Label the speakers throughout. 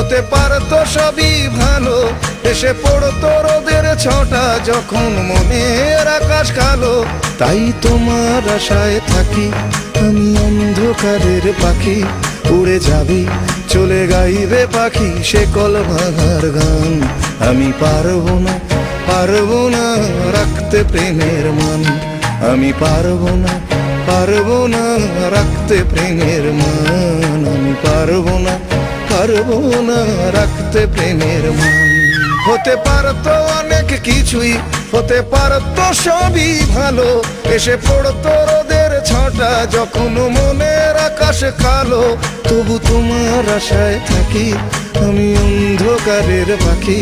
Speaker 1: হতে পারতো সবই ভালো, এসে পড়তো রোদের ছটা যখন মনের আকাশ কালো। তাই তোমার আশায় থাকি আমি অন্ধকারের পাখি, উড়ে যাবি চলে গাইবে পাখি সে কল ভাঙার গান। আমি পারবো না, পারবো না রাখতে প্রেমের মান, আমি পারবো না, পারবো না রাখতে প্রেমের মান, আমি পারবো না, পারবো না রাখতে প্রেমের মান। হতে পারতো অনেক কিছুই, হতে পারতো সবই ভালো, এসে পড়তো রোদের ছটা যখন মনের আকাশ কালো। তবু তোমার আশায় থাকি আমি অন্ধকারের পাখি,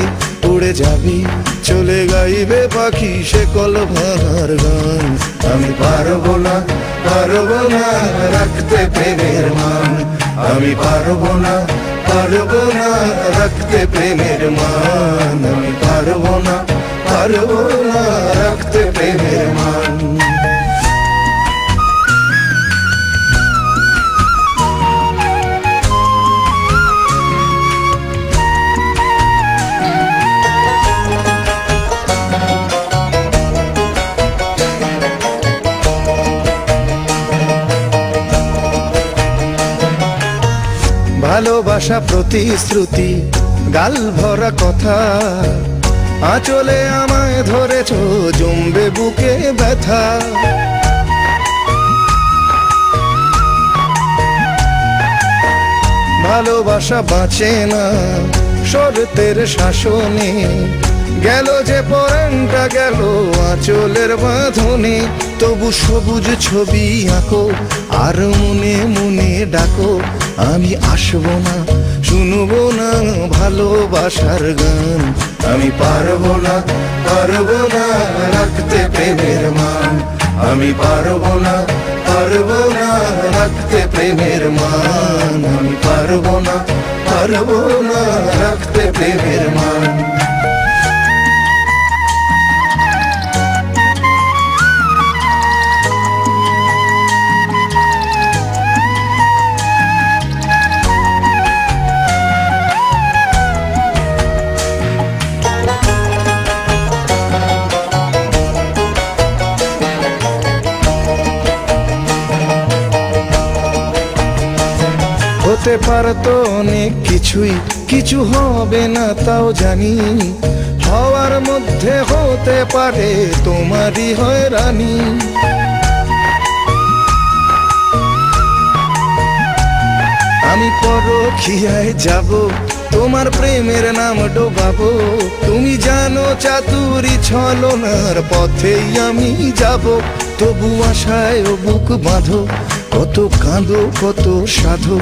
Speaker 1: উড়ে যাবি চলে গাইবে পাখি সে কল ভাঙার গান। আমি পারবো না, পারবো না রাখতে প্রেমের মান, আমি পারবো না, পারবো না রাখতে প্রেমের মান, আমি পারবো না, পারবো না রাখতে প্রেমের মান। ভালোবাসা প্রতিশ্রুতি গাল ভরা কথা, আঁচলে আমায় ধরেছ জমবে বুকে ব্যথা। ভালোবাসা বাঁচে না শর্তের শাসনে, গেল যে পরাণটা গেল আঁচলের বাঁধনে। তবু সবুজ ছবি আঁকো আর মনে মনে ডাকো, আমি আসবো না, শুনবো না ভালোবাসার গান। আমি পারবো না, পারবো না রাখতে প্রেমের মান, আমি পারবো না, পারবো না রাখতে প্রেমের মান, আমি পারবো না, পারবো না রাখতে প্রেমের মান। হতে পারতো অনেক কিছুই, কিছু হবে না তাও জানি, হওয়ার মধ্যে হতে পারে তোমারই হয়রানি। আমি পরখিয়ায় যাব তোমার প্রেমের নাম ডোবাবো, তুমি জানো চাতুরি ছলনার পথেই আমি যাব। তবু আশায় ও বুক বাঁধো, কত কাঁদো কত সাধো,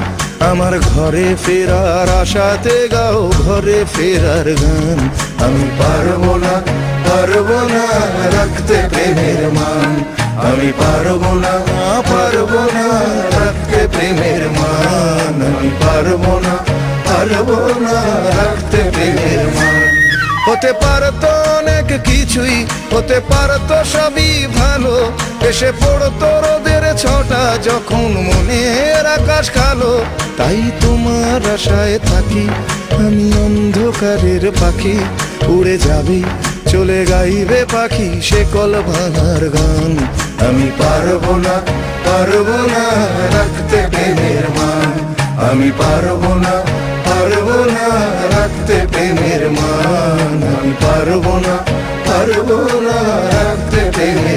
Speaker 1: আমার ঘরে ফেরার আশাতে গাও ঘরে ফেরার গান। আমি পারবো না, পারবো না রাখতে প্রেমের মান, আমি পারবো না, পারবো না রাখতে প্রেমের মান, আমি পারবো না, পারবো না রাখতে প্রেমের মান। হতে পারতো অনেক কিছুই, হতে পারতো সবই ভালো, এসে পড়তো রোদের ছটা যখন মনের আকাশ কালো। তাই তোমার আশায় থাকি আমি অন্ধকারের পাখি, উড়ে যাবি চলে গাইবে পাখি সে কল ভাঙার গান। আমি পারবো না, পারবো না রাখতে প্রেমের মান, আমি পারবো না, পারবো না রাখতে প্রেমের মান, আমি পারবো না, পারবো না রাখতে প্রেমের